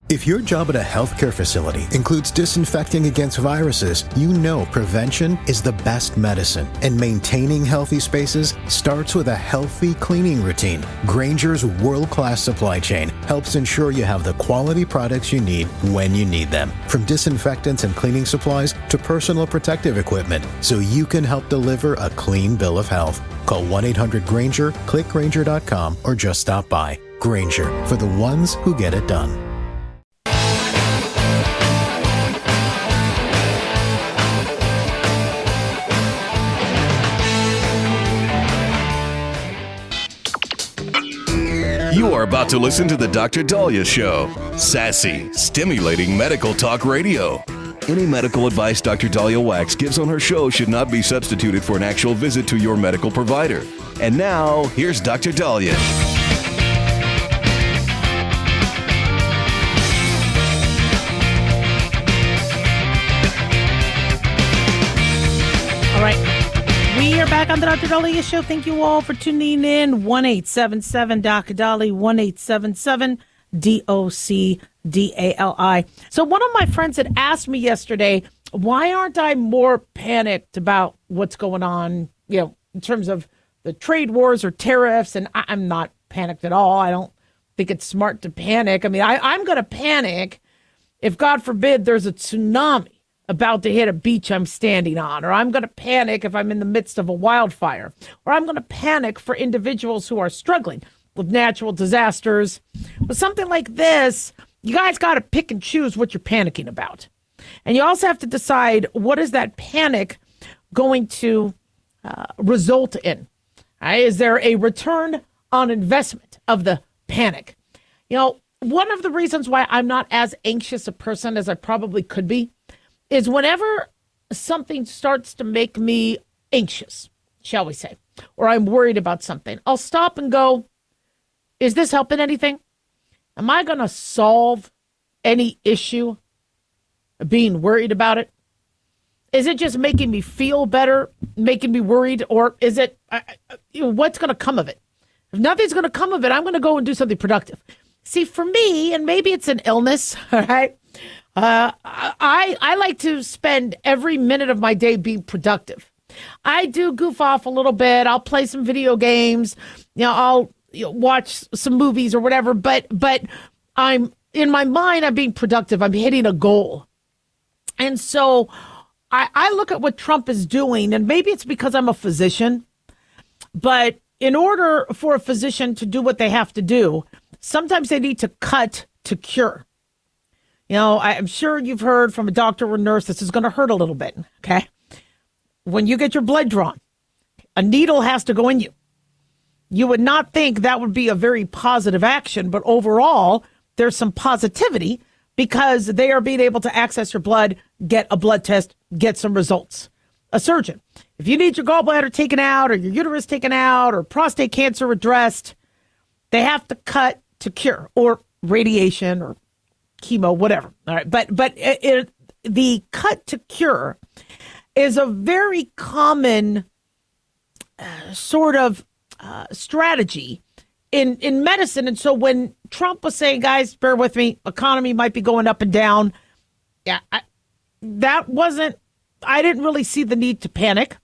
If your job at a healthcare facility includes disinfecting against viruses, you know prevention is the best medicine, and maintaining healthy spaces starts with a healthy cleaning routine. Grainger's world-class supply chain helps ensure you have the quality products you need when you need them, from disinfectants and cleaning supplies to personal protective equipment, so you can help deliver a clean bill of health. Call 1-800-GRAINGER, click Grainger.com, or just stop by. Grainger, for the ones who get it done. You are about to listen to the Dr. Daliah Show. Sassy, stimulating medical talk radio. Any medical advice Dr. Daliah Wax gives on her show should not be substituted for an actual visit to your medical provider. And now, here's Dr. Daliah. All right. We are back on the Dr. Daliah Show. Thank you all for tuning in. 1-877-Dr. Dali, 1-877-DOC-DALI. So one of my friends had asked me yesterday, why aren't I more panicked about what's going on, in terms of the trade wars or tariffs? And I'm not panicked at all. I don't think it's smart to panic. I mean, I'm going to panic if, God forbid, there's a tsunami about to hit a beach I'm standing on, or I'm going to panic if I'm in the midst of a wildfire, or I'm going to panic for individuals who are struggling with natural disasters. With something like this, you guys got to pick and choose what you're panicking about. And you also have to decide, what is that panic going to result in? Is there a return on investment of the panic? One of the reasons why I'm not as anxious a person as I probably could be is whenever something starts to make me anxious, shall we say, or I'm worried about something, I'll stop and go, is this helping anything? Am I going to solve any issue being worried about it? Is it just making me feel better, making me worried, or is it, what's going to come of it? If nothing's going to come of it, I'm going to go and do something productive. See, for me, and maybe it's an illness, all right, I like to spend every minute of my day being productive. I do goof off a little bit. I'll play some video games. I'll watch some movies or whatever. But I'm in my mind, I'm being productive. I'm hitting a goal. And so I look at what Trump is doing, and maybe it's because I'm a physician. But in order for a physician to do what they have to do, sometimes they need to cut to cure. I'm sure you've heard from a doctor or nurse, this is going to hurt a little bit, okay? When you get your blood drawn, a needle has to go in you. You would not think that would be a very positive action, but overall, there's some positivity because they are being able to access your blood, get a blood test, get some results. A surgeon, if you need your gallbladder taken out or your uterus taken out or prostate cancer addressed, they have to cut to cure, or radiation or chemo, whatever. All right. But the cut to cure is a very common sort of strategy in medicine. And so when Trump was saying, guys, bear with me, economy might be going up and down. Yeah, I didn't really see the need to panic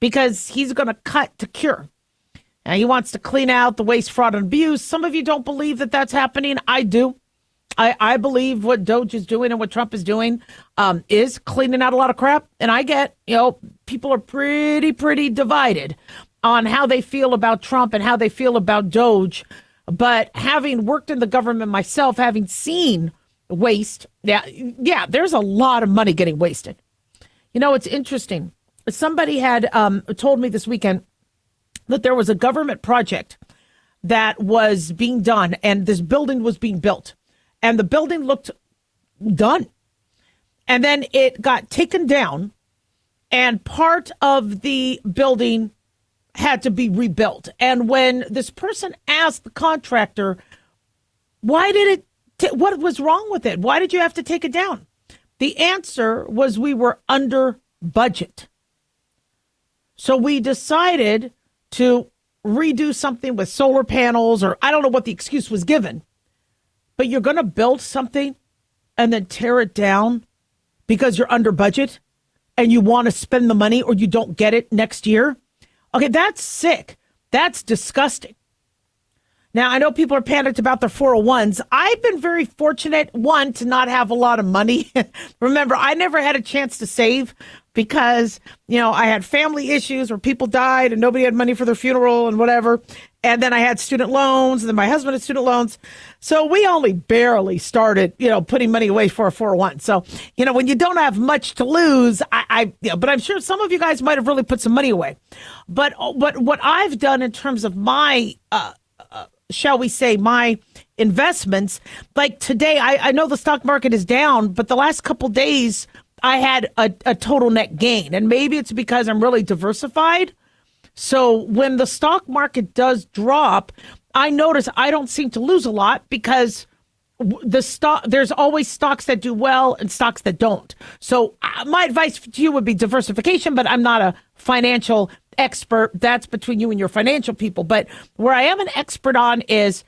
because he's going to cut to cure. And he wants to clean out the waste, fraud, and abuse. Some of you don't believe that that's happening. I do. I believe what Doge is doing and what Trump is doing is cleaning out a lot of crap. And I get, people are pretty divided on how they feel about Trump and how they feel about Doge. But having worked in the government myself, having seen waste, yeah, there's a lot of money getting wasted. It's interesting. Somebody had told me this weekend that there was a government project that was being done and this building was being built. And the building looked done. And then it got taken down and part of the building had to be rebuilt. And when this person asked the contractor, what was wrong with it? Why did you have to take it down? The answer was, we were under budget. So we decided to redo something with solar panels, or I don't know what the excuse was given. But you're going to build something and then tear it down because you're under budget and you want to spend the money or you don't get it next year. Okay, that's sick. That's disgusting. Now, I know people are panicked about their 401s. I've been very fortunate, one, to not have a lot of money. Remember, I never had a chance to save because, I had family issues where people died and nobody had money for their funeral and whatever. And then I had student loans, and then my husband had student loans. So we only barely started, putting money away for a 401. So, when you don't have much to lose, but I'm sure some of you guys might have really put some money away. But what I've done in terms of my, shall we say, my investments, like today, I know the stock market is down, but the last couple days I had a total net gain. And maybe it's because I'm really diversified. So when the stock market does drop, I notice I don't seem to lose a lot because there's always stocks that do well and stocks that don't. So my advice to you would be diversification, but I'm not a financial expert. That's between you and your financial people. But where I am an expert on is,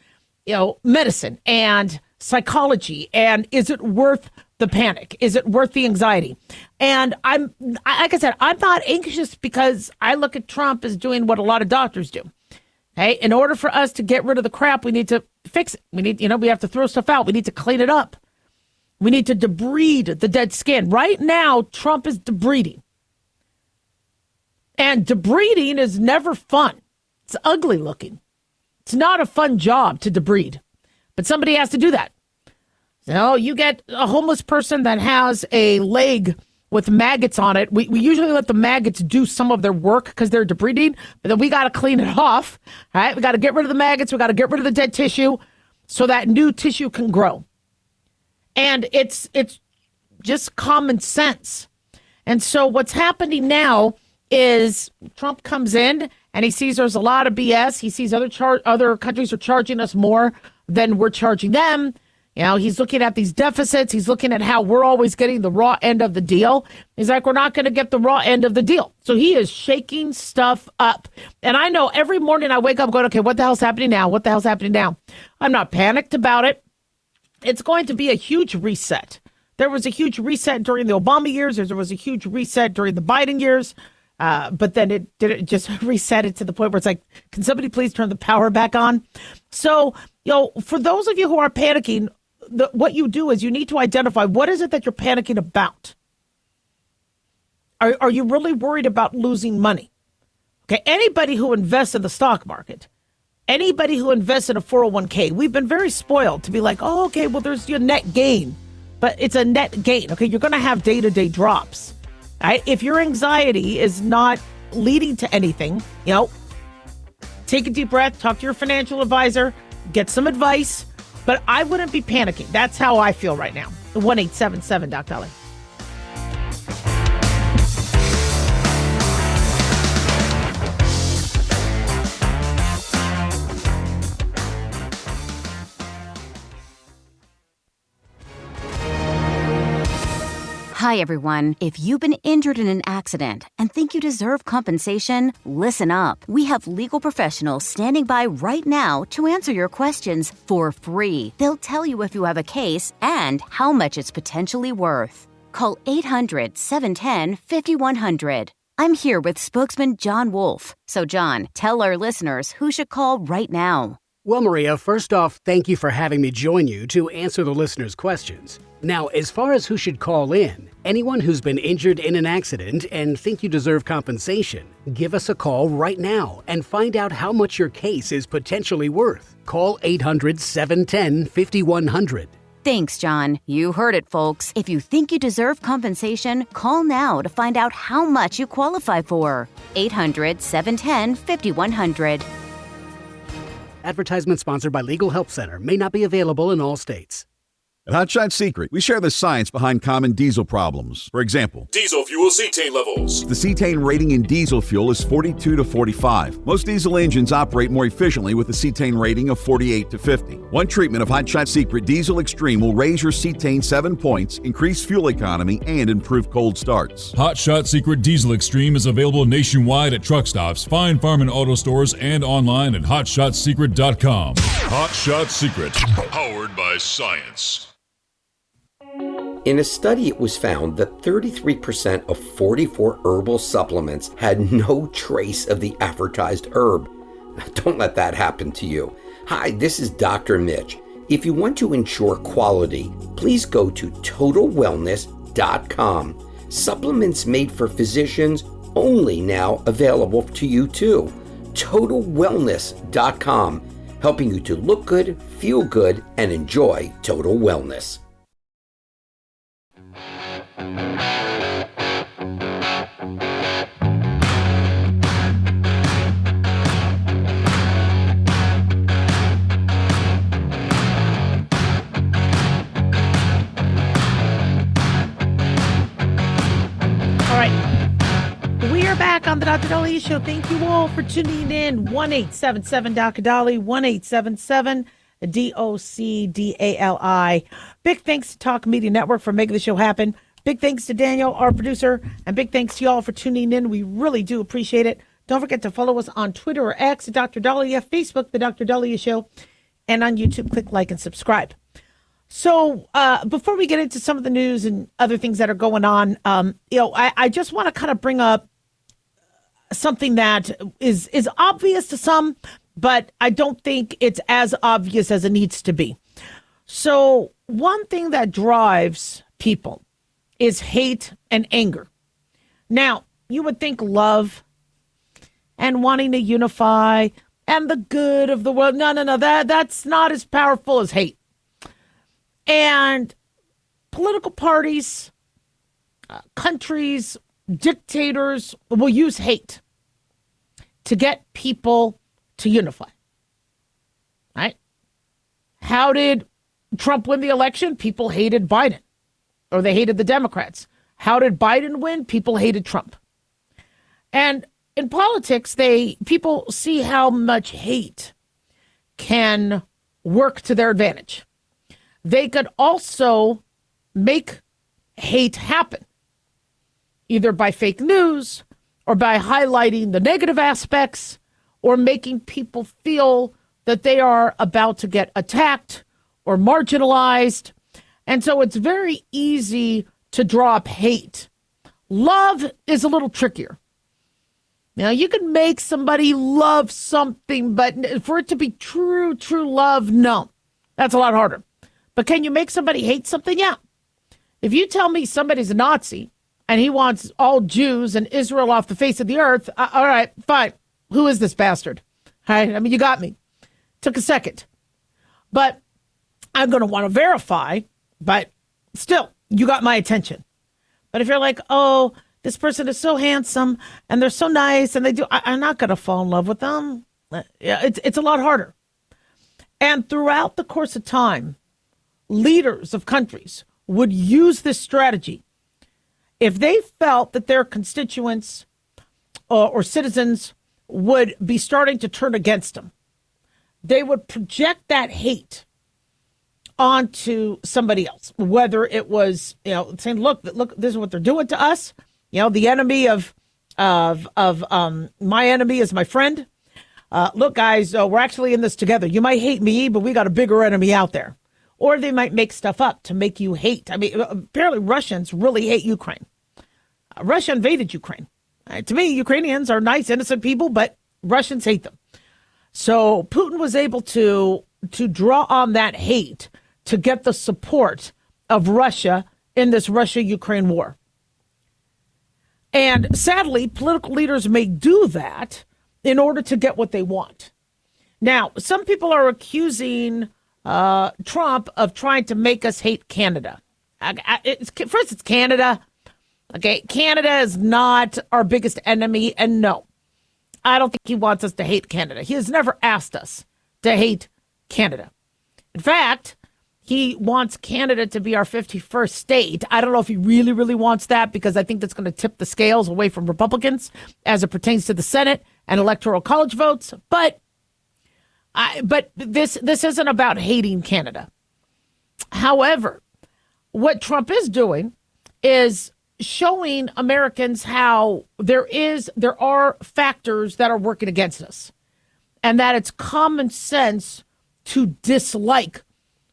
medicine and psychology. And is it worth the panic? Is it worth the anxiety? And like I said, I'm not anxious because I look at Trump as doing what a lot of doctors do. Okay. In order for us to get rid of the crap, we need to fix it. We need, we have to throw stuff out. We need to clean it up. We need to debride the dead skin. Right now, Trump is debriding. And debriding is never fun. It's ugly looking. It's not a fun job to debride. But somebody has to do that. So you get a homeless person that has a leg with maggots on it. We usually let the maggots do some of their work because they're debriding, but then we got to clean it off. All right, we got to get rid of the maggots. We got to get rid of the dead tissue so that new tissue can grow. And it's just common sense. And so what's happening now is Trump comes in and he sees there's a lot of BS. He sees other countries are charging us more than we're charging them. He's looking at these deficits. He's looking at how we're always getting the raw end of the deal. He's like, we're not going to get the raw end of the deal. So he is shaking stuff up. And I know every morning I wake up going, okay, what the hell's happening now? What the hell's happening now? I'm not panicked about it. It's going to be a huge reset. There was a huge reset during the Obama years. There was a huge reset during the Biden years. But then it didn't just reset it to the point where it's like, can somebody please turn the power back on? So, for those of you who are panicking, what you do is you need to identify what is it that you're panicking about. Are you really worried about losing money? Okay, anybody who invests in the stock market, anybody who invests in a 401k, we've been very spoiled to be like, oh, okay, well, there's your net gain, but it's a net gain. Okay, you're going to have day-to-day drops. Right? If your anxiety is not leading to anything, take a deep breath, talk to your financial advisor, get some advice. But I wouldn't be panicking. That's how I feel right now. 1-877 Doc Daliah. Hi, everyone. If you've been injured in an accident and think you deserve compensation, listen up. We have legal professionals standing by right now to answer your questions for free. They'll tell you if you have a case and how much it's potentially worth. Call 800-710-5100. I'm here with spokesman John Wolf. So, John, tell our listeners who should call right now. Well, Maria, first off, thank you for having me join you to answer the listeners' questions. Now, as far as who should call in, anyone who's been injured in an accident and think you deserve compensation, give us a call right now and find out how much your case is potentially worth. Call 800-710-5100. Thanks, John. You heard it, folks. If you think you deserve compensation, call now to find out how much you qualify for. 800-710-5100. Advertisement sponsored by Legal Help Center. May not be available in all states. At Hot Shot Secret, we share the science behind common diesel problems. For example, diesel fuel cetane levels. The cetane rating in diesel fuel is 42 to 45. Most diesel engines operate more efficiently with a cetane rating of 48 to 50. One treatment of Hot Shot Secret Diesel Extreme will raise your cetane 7 points, increase fuel economy, and improve cold starts. Hot Shot Secret Diesel Extreme is available nationwide at truck stops, fine farm and auto stores, and online at hotshotsecret.com. Hot Shot Secret, powered by science. In a study, it was found that 33% of 44 herbal supplements had no trace of the advertised herb. Don't let that happen to you. Hi, this is Dr. Mitch. If you want to ensure quality, please go to totalwellness.com. Supplements made for physicians only now available to you too. totalwellness.com, helping you to look good, feel good, and enjoy total wellness. All right. We are back on the Dr. Daliah Show. Thank you all for tuning in. 1-877-Dr. Dali, 1-877-DOCDALI. Big thanks to Talk Media Network for making the show happen. Big thanks to Daniel, our producer, and big thanks to y'all for tuning in. We really do appreciate it. Don't forget to follow us on Twitter or X, Dr. Daliah, Facebook, The Dr. Daliah Show, and on YouTube, click like and subscribe. So before we get into some of the news and other things that are going on, I just want to kind of bring up something that is obvious to some, but I don't think it's as obvious as it needs to be. So one thing that drives people is hate and anger. Now, you would think love and wanting to unify and the good of the world. No, that's not as powerful as hate. And political parties, countries, dictators will use hate to get people to unify. Right? How did Trump win the election? People hated Biden, or they hated the Democrats. How did Biden win? People hated Trump. And in politics, people see how much hate can work to their advantage. They could also make hate happen, either by fake news or by highlighting the negative aspects or making people feel that they are about to get attacked or marginalized. And so it's very easy to draw up hate. Love is a little trickier. Now, you can make somebody love something, but for it to be true love, no, that's a lot harder. But can you make somebody hate something? Yeah. If you tell me somebody's a Nazi and he wants all Jews and Israel off the face of the earth, all right, fine. Who is this bastard? All right, I mean, you got me. Took a second. But I'm going to want to verify, but still, you got my attention. But if you're like, oh, this person is so handsome and they're so nice and I'm not going to fall in love with them. Yeah, it's a lot harder. And throughout the course of time, leaders of countries would use this strategy if they felt that their constituents or citizens would be starting to turn against them. They would project that hate onto somebody else, whether it was, saying, look, this is what they're doing to us. The enemy of my enemy is my friend. Look, guys, we're actually in this together. You might hate me, but we got a bigger enemy out there. Or they might make stuff up to make you hate. I mean, apparently Russians really hate Ukraine. Russia invaded Ukraine. To me, Ukrainians are nice, innocent people, but Russians hate them. So Putin was able to draw on that hate to get the support of Russia in this Russia-Ukraine war. And sadly, political leaders may do that in order to get what they want. Now, some people are accusing Trump of trying to make us hate Canada. First, it's Canada. Okay, Canada is not our biggest enemy. And no, I don't think he wants us to hate Canada. He has never asked us to hate Canada. In fact, he wants Canada to be our 51st state. I don't know if he really, really wants that, because I think that's going to tip the scales away from Republicans as it pertains to the Senate and electoral college votes. But this isn't about hating Canada. However, what Trump is doing is showing Americans how there are factors that are working against us, and that it's common sense to dislike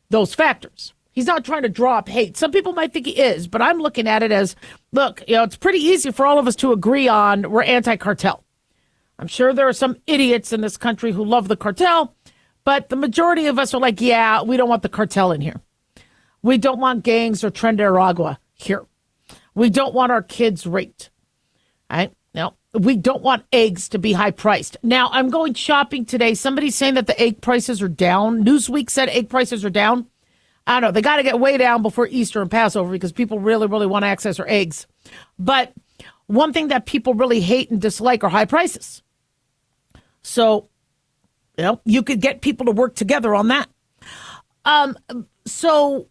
those factors. He's not trying to draw up hate. Some people might think he is, but I'm looking at it as, look, it's pretty easy for all of us to agree on we're anti-cartel. I'm sure there are some idiots in this country who love the cartel, but the majority of us are like, yeah, we don't want the cartel in here. We don't want gangs or Tren de Aragua here. We don't want our kids raped. All right? No, we don't want eggs to be high priced. Now, I'm going shopping today. Somebody's saying that the egg prices are down. Newsweek said egg prices are down. I don't know. They got to get way down before Easter and Passover because people really, really want to access their eggs. But one thing that people really hate and dislike are high prices. So, you could get people to work together on that. So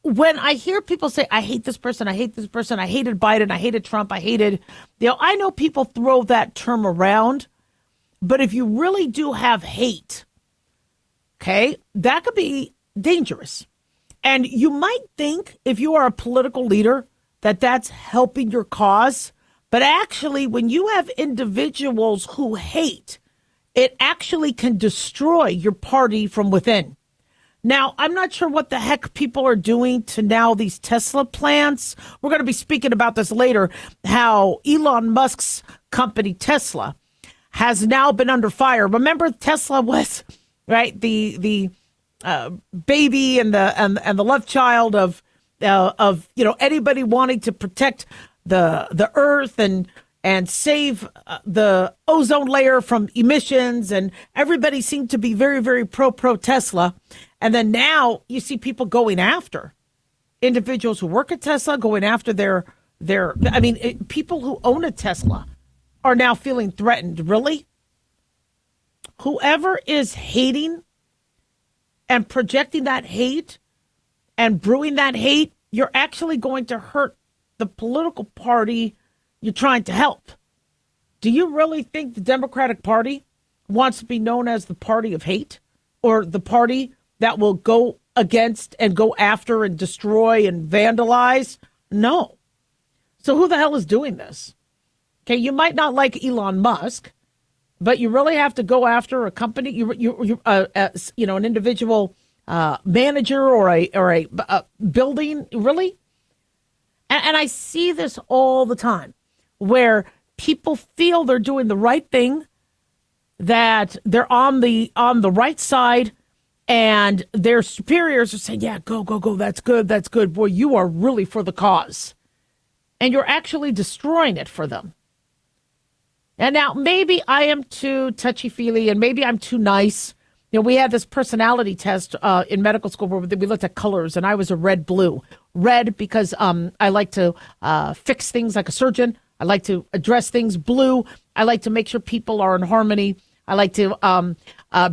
when I hear people say, I hate this person, I hate this person, I hated Biden, I hated Trump, I hated, I know people throw that term around, but if you really do have hate, okay, that could be dangerous. And you might think if you are a political leader that that's helping your cause. But actually, when you have individuals who hate, it actually can destroy your party from within. Now, I'm not sure what the heck people are doing to now these Tesla plants. We're going to be speaking about this later, how Elon Musk's company Tesla has now been under fire. Remember, Tesla was, right, the baby and the love child of anybody wanting to protect the earth and save the ozone layer from emissions, and everybody seemed to be very, very pro Tesla. And then now you see people going after individuals who work at Tesla, going after people who own a Tesla are now feeling threatened. Really? Whoever is hating and projecting that hate and brewing that hate, you're actually going to hurt the political party you're trying to help. Do you really think the Democratic Party wants to be known as the party of hate, or the party that will go against and go after and destroy and vandalize? No. So who the hell is doing this? Okay, you might not like Elon Musk, but you really have to go after a company, an individual manager or a building, really? And I see this all the time, where people feel they're doing the right thing, that they're on the right side, and their superiors are saying, yeah, go, that's good. Boy, you are really for the cause. And you're actually destroying it for them. And now maybe I am too touchy-feely, and maybe I'm too nice. We had this personality test in medical school where we looked at colors, and I was a red-blue. Red because I like to fix things like a surgeon. I like to address things. Blue, I like to make sure people are in harmony. I like to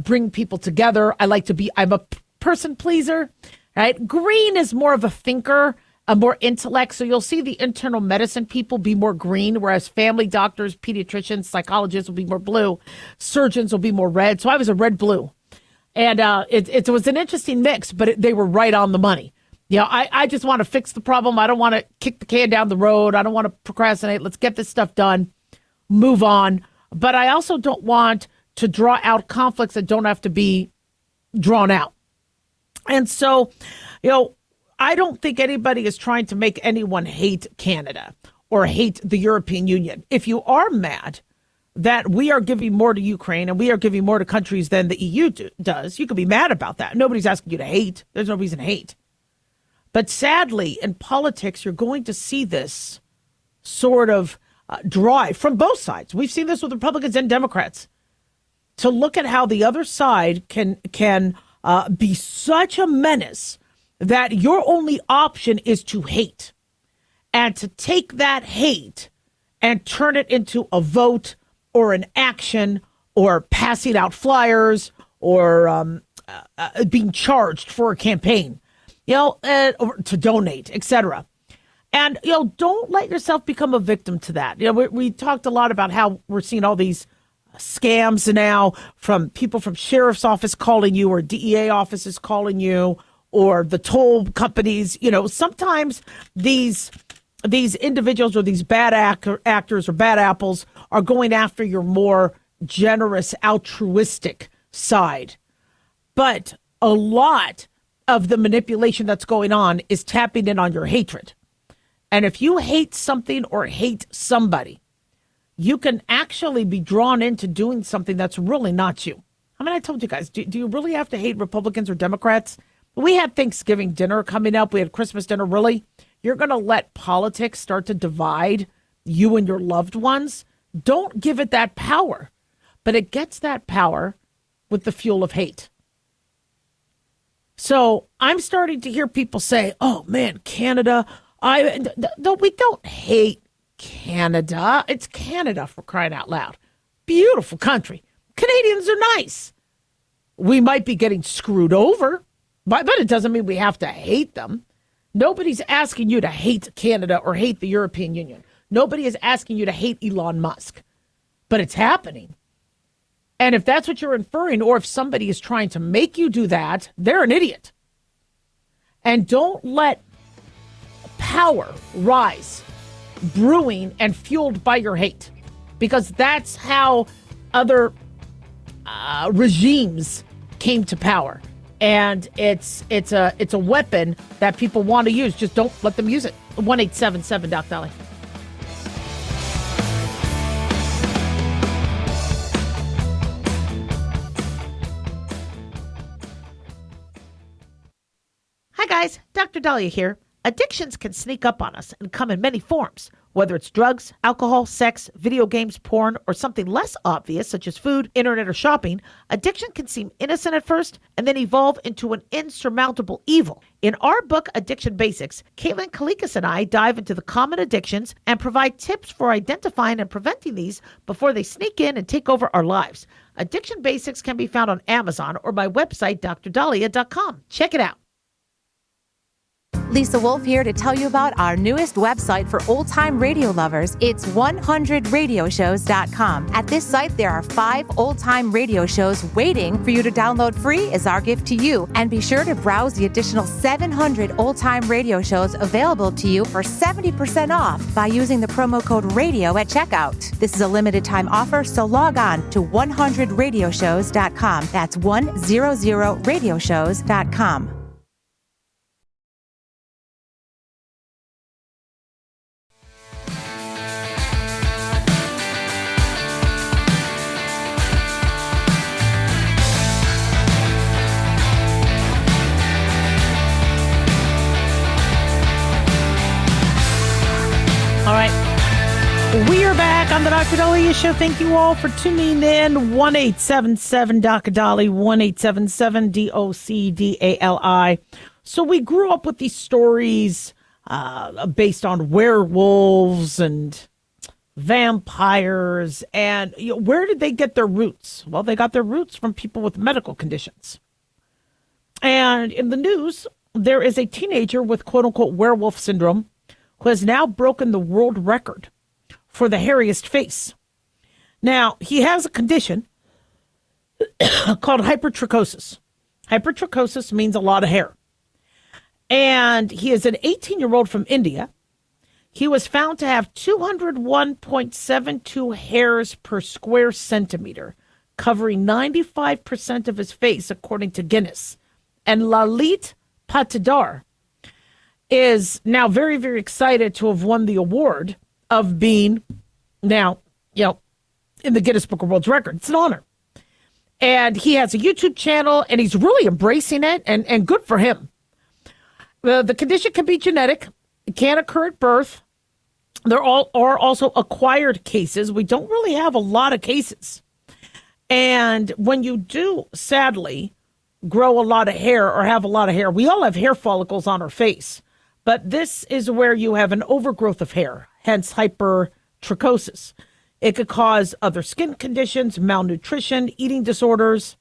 bring people together. I'm a person pleaser, right? Green is more of a thinker, a more intellect. So you'll see the internal medicine people be more green, whereas family doctors, pediatricians, psychologists will be more blue. Surgeons will be more red. So I was a red-blue. And it was an interesting mix, but they were right on the money. I just want to fix the problem. I don't want to kick the can down the road. I don't want to procrastinate. Let's get this stuff done, move on. But I also don't want to draw out conflicts that don't have to be drawn out. And so, I don't think anybody is trying to make anyone hate Canada or hate the European Union. If you are mad that we are giving more to Ukraine and we are giving more to countries than the EU does, you could be mad about that. Nobody's asking you to hate. There's no reason to hate. But sadly, in politics, you're going to see this sort of drive from both sides. We've seen this with Republicans and Democrats, to look at how the other side can be such a menace that your only option is to hate, and to take that hate and turn it into a vote or an action or passing out flyers or being charged for a campaign, or to donate, etc. And, don't let yourself become a victim to that. We talked a lot about how we're seeing all these scams now from people from sheriff's office calling you, or DEA offices calling you, or the toll companies. Sometimes these individuals or these bad actors or bad apples are going after your more generous, altruistic side. But a lot of the manipulation that's going on is tapping in on your hatred. And if you hate something or hate somebody, you can actually be drawn into doing something that's really not you. I mean, I told you guys, do you really have to hate Republicans or Democrats? We had Thanksgiving dinner coming up. We had Christmas dinner. Really? You're going to let politics start to divide you and your loved ones? Don't give it that power. But it gets that power with the fuel of hate. So I'm starting to hear people say, oh, man, Canada. No, we don't hate Canada. It's Canada, for crying out loud. Beautiful country. Canadians are nice. We might be getting screwed over, but it doesn't mean we have to hate them. Nobody's asking you to hate Canada or hate the European Union. Nobody is asking you to hate Elon Musk. But it's happening. And if that's what you're inferring, or if somebody is trying to make you do that, they're an idiot. And don't let power rise, brewing and fueled by your hate, because that's how other regimes came to power. And it's a weapon that people want to use. Just don't let them use it. 1-877 Doc Daliah. Hi guys, Dr. Daliah here. Addictions can sneak up on us and come in many forms, whether it's drugs, alcohol, sex, video games, porn, or something less obvious such as food, internet, or shopping. Addiction can seem innocent at first and then evolve into an insurmountable evil. In our book, Addiction Basics, Caitlin Kalikas and I dive into the common addictions and provide tips for identifying and preventing these before they sneak in and take over our lives. Addiction Basics can be found on Amazon or my website, drdaliah.com. Check it out. Lisa Wolf here to tell you about our newest website for old-time radio lovers. It's 100radioshows.com. At this site, there are 5 old-time radio shows waiting for you to download free as our gift to you. And be sure to browse the additional 700 old-time radio shows available to you for 70% off by using the promo code RADIO at checkout. This is a limited-time offer, so log on to 100radioshows.com. That's 100radioshows.com. All right. We are back on the Dr. Daliah Show. Thank you all for tuning in. 1-877 Dr. Dali, 1-877 DOCDALI. So we grew up with these stories based on werewolves and vampires. And where did they get their roots? Well, they got their roots from people with medical conditions. And in the news, there is a teenager with quote-unquote werewolf syndrome who has now broken the world record for the hairiest face. Now, he has a condition called hypertrichosis. Hypertrichosis means a lot of hair. And he is an 18-year-old from India. He was found to have 201.72 hairs per square centimeter, covering 95% of his face, according to Guinness. And Lalit Patidar is now very, very excited to have won the award of being now, in the Guinness Book of World Records. It's an honor. And he has a YouTube channel, and he's really embracing it, and good for him. The condition can be genetic. It can occur at birth. There are also acquired cases. We don't really have a lot of cases. And when you do, sadly, grow a lot of hair or have a lot of hair, we all have hair follicles on our face. But this is where you have an overgrowth of hair, hence hypertrichosis. It could cause other skin conditions, malnutrition, eating disorders.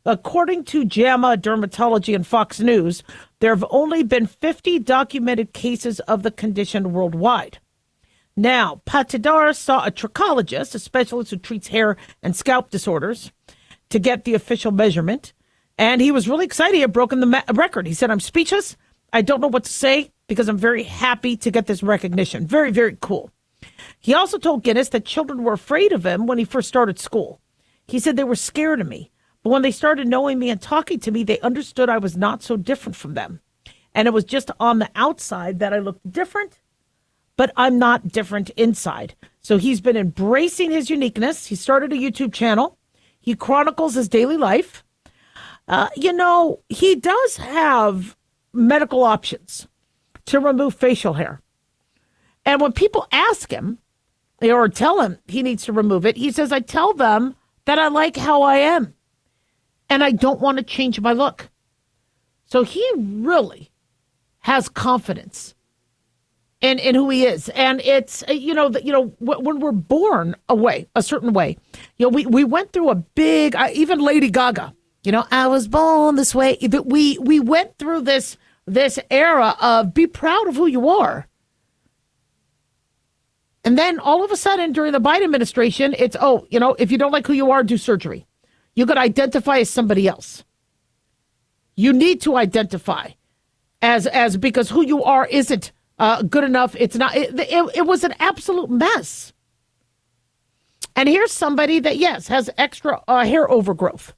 According to JAMA Dermatology and Fox News, there have only been 50 documented cases of the condition worldwide. Now, Patidar saw a trichologist, a specialist who treats hair and scalp disorders, to get the official measurement. And he was really excited. He had broken the record. He said, "I'm speechless. I don't know what to say because I'm very happy to get this recognition." Very, very cool. He also told Guinness that children were afraid of him when he first started school. He said, "They were scared of me. when they started knowing me and talking to me, they understood I was not so different from them. And it was just on the outside that I looked different, but I'm not different inside. So he's been embracing his uniqueness. He started a YouTube channel. He chronicles his daily life. He does have medical options to remove facial hair. And when people ask him or tell him he needs to remove it, he says, I tell them that I like how I am and I don't want to change my look. So he really has confidence in who he is. And it's, when we're born a certain way, we went through a big, even Lady Gaga, I was born this way. We went through this era of be proud of who you are. And then all of a sudden during the Biden administration, it's, if you don't like who you are, do surgery. You could identify as somebody else. You need to identify as because who you are isn't good enough. It's not. It was an absolute mess. And here's somebody that, yes, has extra hair overgrowth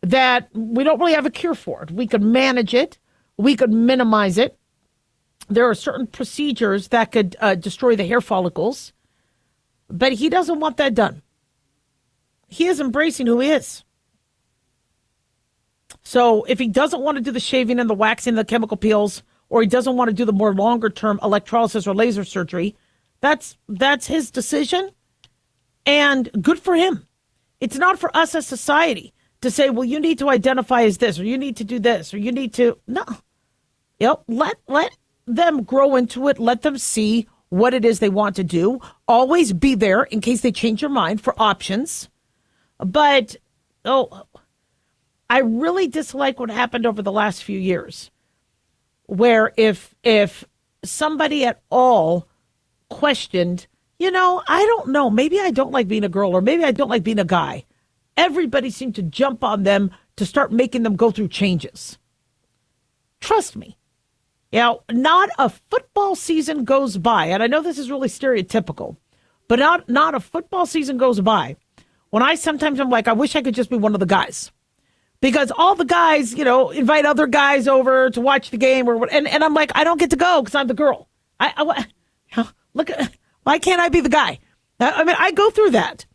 that we don't really have a cure for it. We could manage it. We could minimize it. There are certain procedures that could destroy the hair follicles, but he doesn't want that done. He is embracing who he is. So if he doesn't want to do the shaving and the waxing, the chemical peels, or he doesn't want to do the more longer term electrolysis or laser surgery, that's his decision. And good for him. It's not for us as society to say, well, you need to identify as this, or you need to do this, or you need to, no. Let them grow into it. Let them see what it is they want to do. Always be there in case they change your mind for options. But, I really dislike what happened over the last few years, where if somebody at all questioned, I don't know, maybe I don't like being a girl or maybe I don't like being a guy, everybody seemed to jump on them to start making them go through changes. Trust me. Not a football season goes by, and I know this is really stereotypical, but not a football season goes by when I'm like, I wish I could just be one of the guys. Because all the guys, invite other guys over to watch the game, and I'm like, I don't get to go because I'm the girl. Look, why can't I be the guy? I go through that.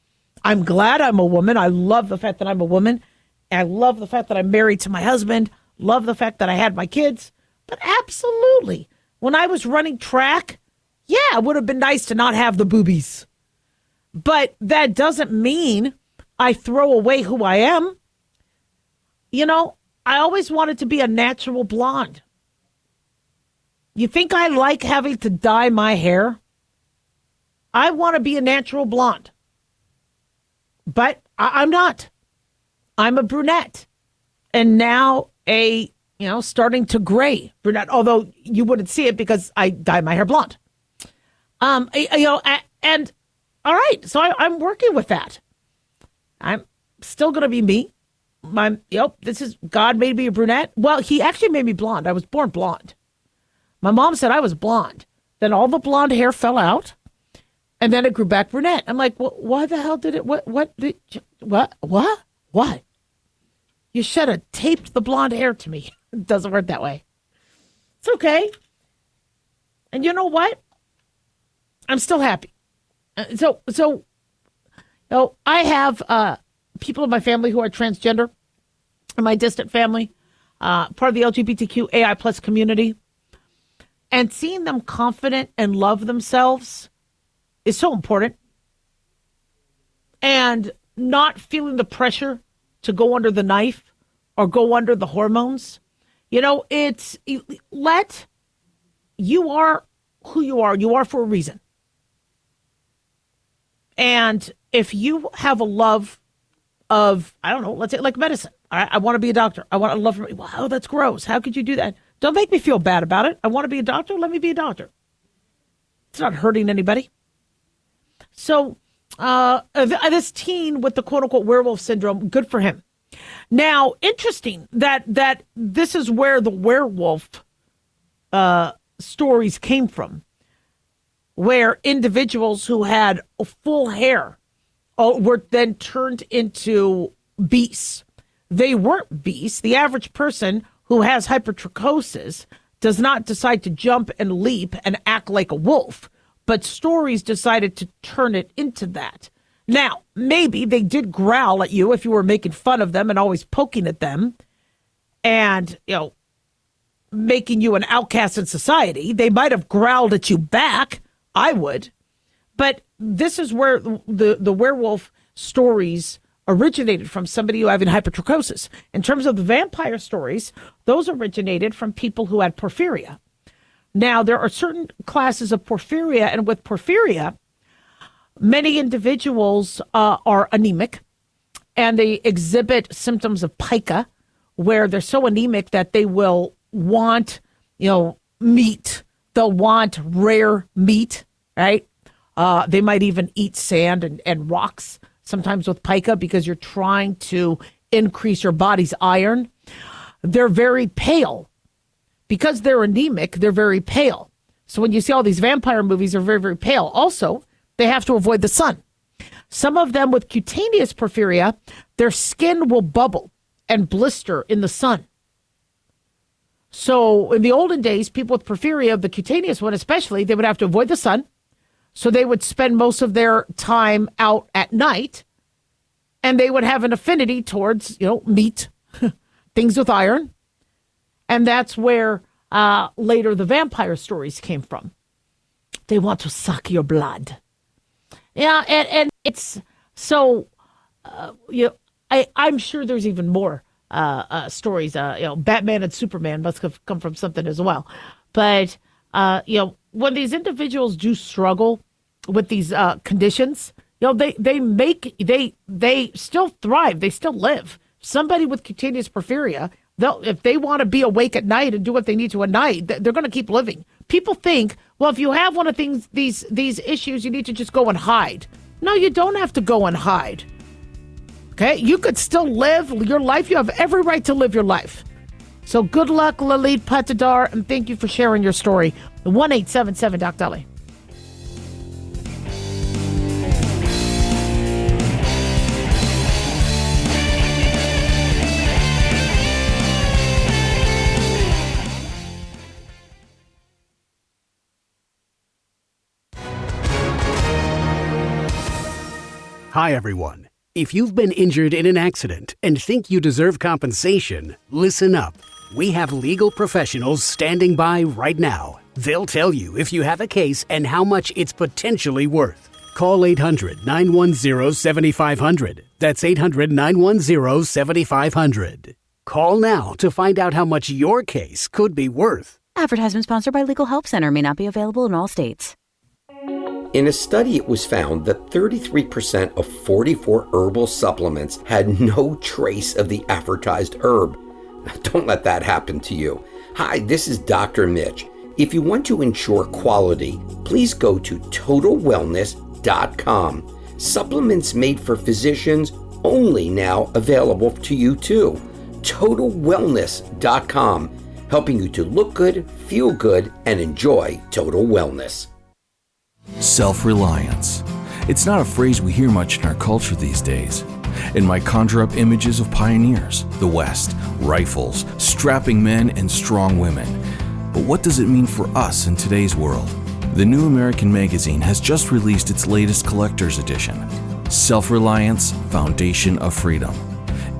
I'm glad I'm a woman. I love the fact that I'm a woman. I love the fact that I'm married to my husband. Love the fact that I had my kids. But absolutely, when I was running track, yeah, it would have been nice to not have the boobies. But that doesn't mean I throw away who I am. I always wanted to be a natural blonde. You think I like having to dye my hair? I want to be a natural blonde. But I'm not. I'm a brunette. And now starting to gray brunette, although you wouldn't see it because I dye my hair blonde. And all right, so I'm working with that. I'm still going to be me. This is God made me a brunette. Well, he actually made me blonde. I was born blonde. My mom said I was blonde. Then all the blonde hair fell out, and then it grew back brunette. I'm like, well, why the hell did it? What? You should have taped the blonde hair to me. It doesn't work that way. It's okay. And you know what? I'm still happy. So I have people in my family who are transgender, in my distant family, part of the LGBTQAI plus community. And seeing them confident and love themselves is so important. And not feeling the pressure to go under the knife or go under the hormones. You are who you are. You are for a reason. And if you have a love of, I don't know, let's say like medicine. I want to be a doctor. I want to love, wow, that's gross. How could you do that? Don't make me feel bad about it. I want to be a doctor. Let me be a doctor. It's not hurting anybody. So this teen with the quote unquote werewolf syndrome, good for him. Now, interesting that this is where the werewolf stories came from, where individuals who had full hair were then turned into beasts. They weren't beasts. The average person who has hypertrichosis does not decide to jump and leap and act like a wolf, but stories decided to turn it into that. Now, maybe they did growl at you if you were making fun of them and always poking at them and, making you an outcast in society. They might have growled at you back. I would. But this is where the werewolf stories originated from, somebody who having hypertrichosis. In terms of the vampire stories, those originated from people who had porphyria. Now, there are certain classes of porphyria, and with porphyria, many individuals are anemic, and they exhibit symptoms of pica, where they're so anemic that they will want, meat. They'll want rare meat, right? They might even eat sand and rocks, sometimes with pica, because you're trying to increase your body's iron. They're very pale. Because they're anemic, they're very pale. So when you see all these vampire movies, they're very, very pale. Also, they have to avoid the sun. Some of them with cutaneous porphyria, their skin will bubble and blister in the sun. So in the olden days, people with porphyria, the cutaneous one especially, they would have to avoid the sun. So they would spend most of their time out at night, and they would have an affinity towards, meat, things with iron. And that's where later the vampire stories came from. They want to suck your blood. Yeah, and it's so, I'm sure there's even more stories. Batman and Superman must have come from something as well. But, when these individuals do struggle with these conditions, they still thrive. They still live. Somebody with cutaneous porphyria, if they want to be awake at night and do what they need to at night, they're going to keep living. People think, well, if you have one of these issues, you need to just go and hide. No, you don't have to go and hide. Okay? You could still live your life. You have every right to live your life. So good luck, Lalit Patidar, and thank you for sharing your story. 1-877-DOC-DALI. Hi, everyone. If you've been injured in an accident and think you deserve compensation, listen up. We have legal professionals standing by right now. They'll tell you if you have a case and how much it's potentially worth. Call 800-910-7500. That's 800-910-7500. Call now to find out how much your case could be worth. Advertisement sponsored by Legal Help Center. May not be available in all states. In a study, it was found that 33% of 44 herbal supplements had no trace of the advertised herb. Don't let that happen to you. Hi, this is Dr. Mitch. If you want to ensure quality, please go to TotalWellness.com. Supplements made for physicians, only now available to you too. TotalWellness.com, helping you to look good, feel good, and enjoy total wellness. Self-reliance. It's not a phrase we hear much in our culture these days. It might conjure up images of pioneers, the West, rifles, strapping men, and strong women. But what does it mean for us in today's world? The New American Magazine has just released its latest collector's edition, Self-Reliance, Foundation of Freedom.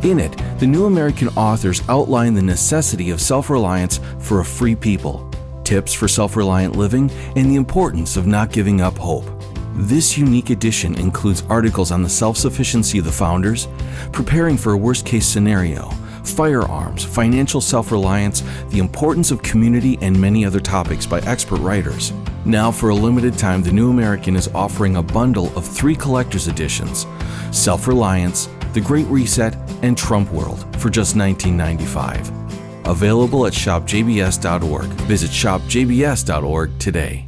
In it, the New American authors outline the necessity of self-reliance for a free people, tips for self-reliant living, and the importance of not giving up hope. This unique edition includes articles on the self-sufficiency of the founders, preparing for a worst-case scenario, firearms, financial self-reliance, the importance of community, and many other topics by expert writers. Now, for a limited time, the New American is offering a bundle of 3 collector's editions, Self-Reliance, The Great Reset, and Trump World, for just $19.95. Available at shopjbs.org. Visit shopjbs.org today.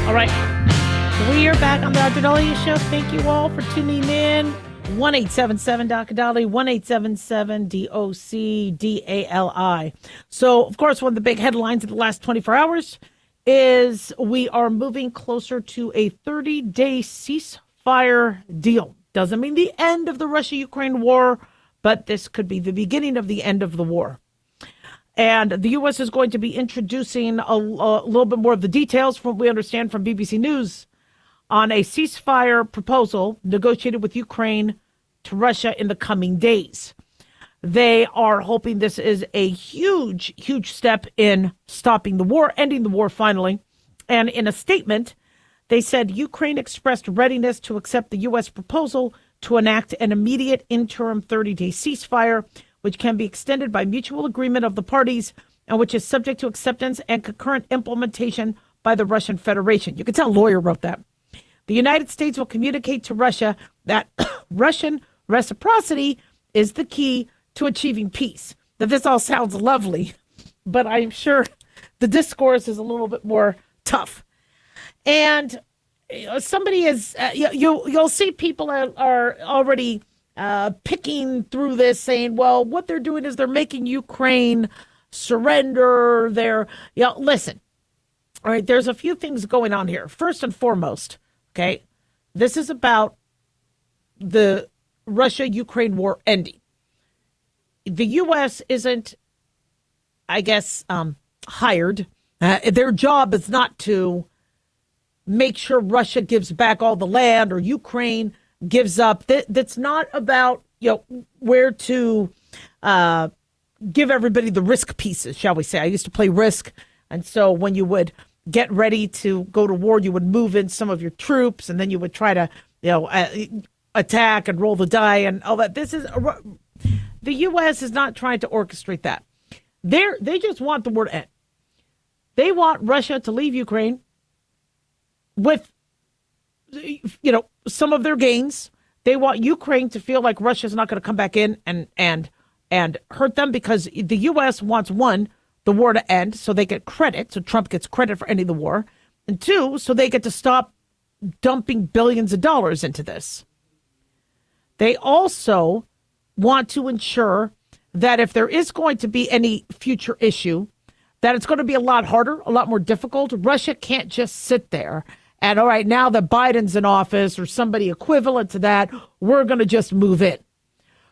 All right. We We are back on the Dr. Daliah Show. Thank you all for tuning in. 1-877 Dr. Daliah, 1-877 DOCDALI. So, of course, one of the big headlines of the last 24 hours is we are moving closer to a 30-day ceasefire deal. Doesn't mean the end of the Russia-Ukraine war, but this could be the beginning of the end of the war. And the U.S. is going to be introducing a little bit more of the details, from what we understand from BBC News, on a ceasefire proposal negotiated with Ukraine to Russia in the coming days. They are hoping this is a huge, huge step in stopping the war, ending the war finally. And in a statement, they said Ukraine expressed readiness to accept the U.S. proposal to enact an immediate interim 30-day ceasefire, which can be extended by mutual agreement of the parties and which is subject to acceptance and concurrent implementation by the Russian Federation. You can tell a lawyer wrote that. The United States will communicate to Russia that Russian reciprocity is the key to achieving peace. Now, this all sounds lovely, but I'm sure the discourse is a little bit more tough. And somebody is, you'll see people are already picking through this, saying, well, what they're doing is they're making Ukraine surrender. Listen, all right, there's a few things going on here. First and foremost, okay, this is about the Russia-Ukraine war ending. The U.S. isn't, I guess, hired. Their job is not to make sure Russia gives back all the land or Ukraine gives up. That's not about, where to give everybody the risk pieces, shall we say. I used to play Risk. And so when you would get ready to go to war, you would move in some of your troops and then you would try to, attack and roll the die and all that. The U.S. is not trying to orchestrate that. They just want the war to end. They want Russia to leave Ukraine with, some of their gains. They want Ukraine to feel like Russia's not going to come back in and hurt them, because the U.S. wants, one, the war to end so they get credit, so Trump gets credit for ending the war, and two, so they get to stop dumping billions of dollars into this. They also want to ensure that if there is going to be any future issue, that it's going to be a lot harder, a lot more difficult. Russia can't just sit there and, all right, now that Biden's in office or somebody equivalent to that, we're going to just move in.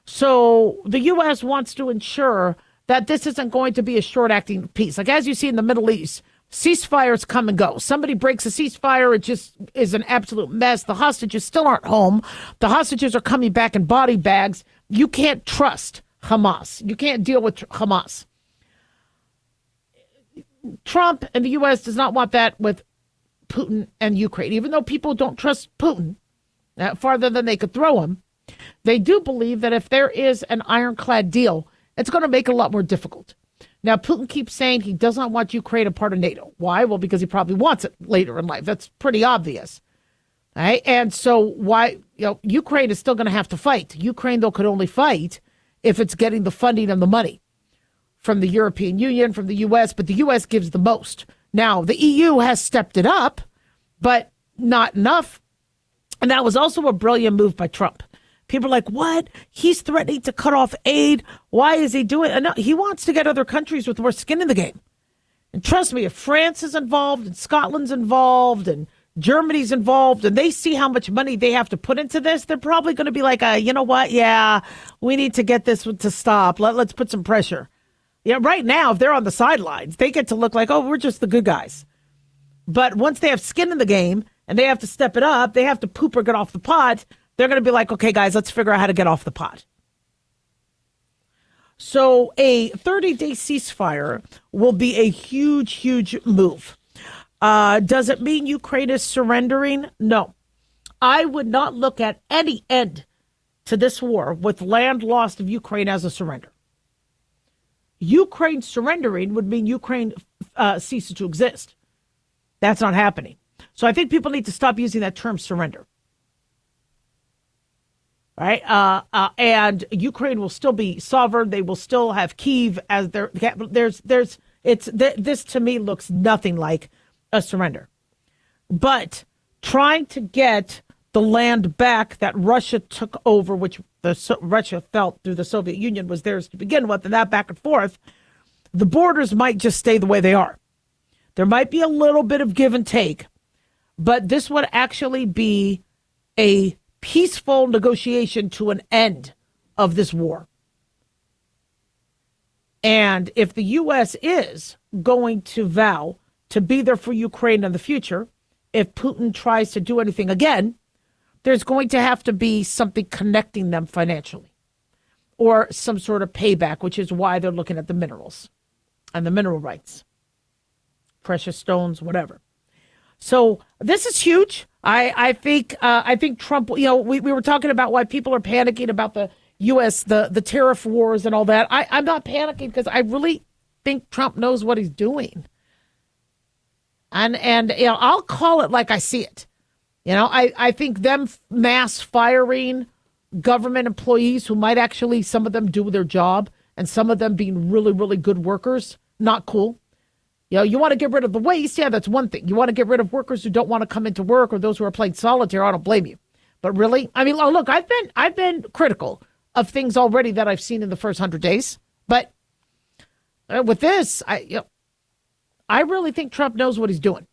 So the U.S. wants to ensure that this isn't going to be a short-acting peace. Like, as you see in the Middle East, ceasefires come and go. Somebody breaks a ceasefire, it just is an absolute mess. The hostages still aren't home. The hostages are coming back in body bags. You can't trust Hamas. You can't deal with Hamas. Trump and the U.S. does not want that with Putin and Ukraine. Even though people don't trust Putin farther than they could throw him, they do believe that if there is an ironclad deal, it's going to make it a lot more difficult. Now, Putin keeps saying he does not want Ukraine a part of NATO. Why? Well, because he probably wants it later in life. That's pretty obvious. All right? And so why, Ukraine is still going to have to fight. Ukraine, though, could only fight if it's getting the funding and the money from the European Union, from the U.S., but the U.S. gives the most. Now, the EU has stepped it up, but not enough. And that was also a brilliant move by Trump. People are like, what? He's threatening to cut off aid. Why is he doing it? No, he wants to get other countries with more skin in the game. And trust me, if France is involved and Scotland's involved and Germany's involved and they see how much money they have to put into this, they're probably going to be like, you know what? Yeah, we need to get this to stop. Let's put some pressure. Yeah, right now, if they're on the sidelines, they get to look like, oh, we're just the good guys. But once they have skin in the game and they have to step it up, they have to poop or get off the pot, they're going to be like, okay, guys, let's figure out how to get off the pot. So a 30-day ceasefire will be a huge, huge move. Does it mean Ukraine is surrendering? No. I would not look at any end to this war with land lost of Ukraine as a surrender. Ukraine surrendering would mean Ukraine ceases to exist. That's not happening. So I think people need to stop using that term surrender. Right. And Ukraine will still be sovereign. They will still have Kyiv as their capital. This to me looks nothing like a surrender. But trying to get the land back that Russia took over, which Russia felt through the Soviet Union was theirs to begin with, and that back and forth, the borders might just stay the way they are. There might be a little bit of give and take, but this would actually be a peaceful negotiation to an end of this war. And if the U.S. is going to vow to be there for Ukraine in the future, if Putin tries to do anything again, there's going to have to be something connecting them financially or some sort of payback, which is why they're looking at the minerals and the mineral rights, precious stones, whatever. So this is huge. I think Trump, we were talking about why people are panicking about the U.S., the tariff wars and all that. I'm not panicking because I really think Trump knows what he's doing. And I'll call it like I see it. I think them mass firing government employees who might actually, some of them do their job and some of them being really, really good workers, not cool. You want to get rid of the waste. Yeah, that's one thing. You want to get rid of workers who don't want to come into work or those who are playing solitaire. I don't blame you. But really, I mean, look, I've been critical of things already that I've seen in the first 100 days. But with this, I really think Trump knows what he's doing.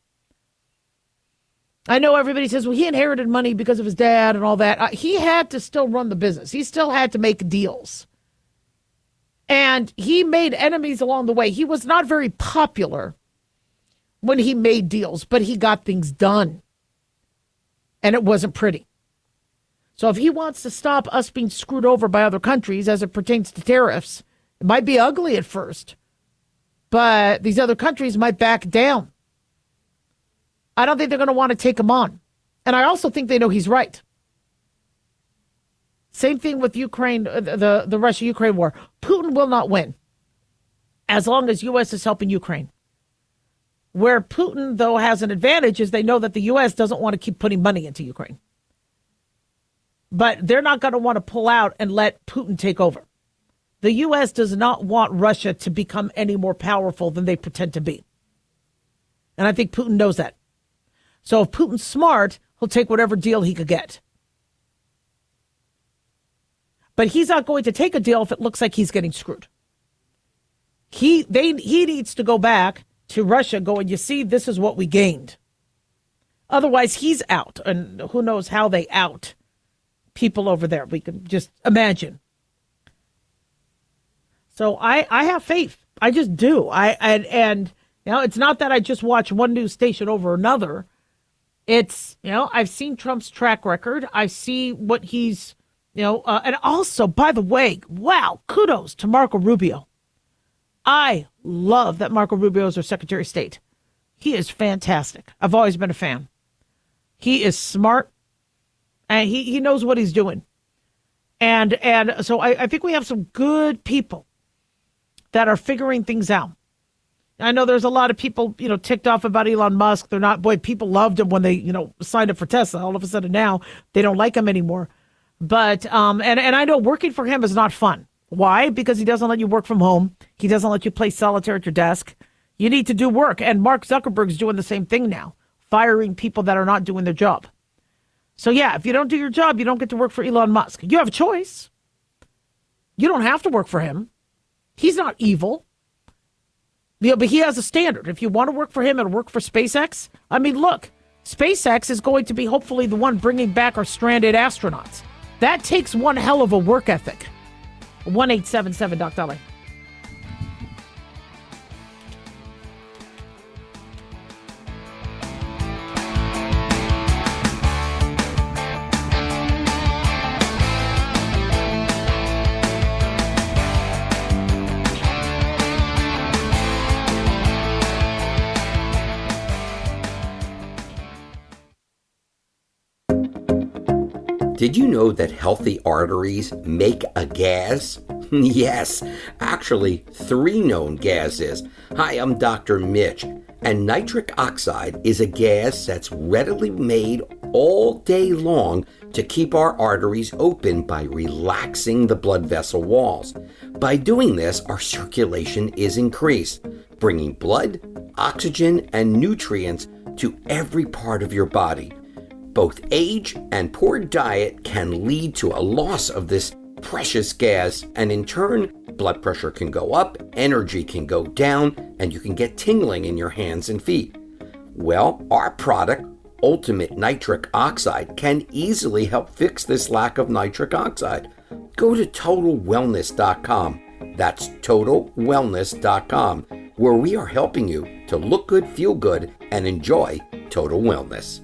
I know everybody says, well, he inherited money because of his dad and all that. He had to still run the business. He still had to make deals. And he made enemies along the way. He was not very popular when he made deals, but he got things done. And it wasn't pretty. So if he wants to stop us being screwed over by other countries as it pertains to tariffs, it might be ugly at first, but these other countries might back down. I don't think they're going to want to take him on. And I also think they know he's right. Same thing with Ukraine, the Russia-Ukraine war. Putin will not win as long as U.S. is helping Ukraine. Where Putin, though, has an advantage is they know that the U.S. doesn't want to keep putting money into Ukraine. But they're not going to want to pull out and let Putin take over. The U.S. does not want Russia to become any more powerful than they pretend to be. And I think Putin knows that. So if Putin's smart, he'll take whatever deal he could get. But he's not going to take a deal if it looks like he's getting screwed. He needs to go back to Russia going, you see, this is what we gained. Otherwise, he's out. And who knows how they out people over there. We can just imagine. So I have faith. I just do. And it's not that I just watch one news station over another. It's, I've seen Trump's track record. I see what he's, and also, by the way, wow, kudos to Marco Rubio. I love that Marco Rubio is our Secretary of State. He is fantastic. I've always been a fan. He is smart, and he knows what he's doing. And so I think we have some good people that are figuring things out. I know there's a lot of people, ticked off about Elon Musk. They're not, people loved him when they, signed up for Tesla. All of a sudden now they don't like him anymore. But, and I know working for him is not fun. Why? Because he doesn't let you work from home. He doesn't let you play solitaire at your desk. You need to do work. And Mark Zuckerberg's doing the same thing now, firing people that are not doing their job. So yeah, if you don't do your job, you don't get to work for Elon Musk. You have a choice. You don't have to work for him. He's not evil. But he has a standard. If you want to work for him and work for SpaceX, I mean, look, SpaceX is going to be hopefully the one bringing back our stranded astronauts. That takes one hell of a work ethic. 1-877 Doc Daliah. Did you know that healthy arteries make a gas? Yes, actually 3 known gases. Hi, I'm Dr. Mitch, and nitric oxide is a gas that's readily made all day long to keep our arteries open by relaxing the blood vessel walls. By doing this, our circulation is increased, bringing blood, oxygen, and nutrients to every part of your body. Both age and poor diet can lead to a loss of this precious gas, and in turn, blood pressure can go up, energy can go down, and you can get tingling in your hands and feet. Well, our product, Ultimate Nitric Oxide, can easily help fix this lack of nitric oxide. Go to TotalWellness.com. That's TotalWellness.com, where we are helping you to look good, feel good, and enjoy total wellness.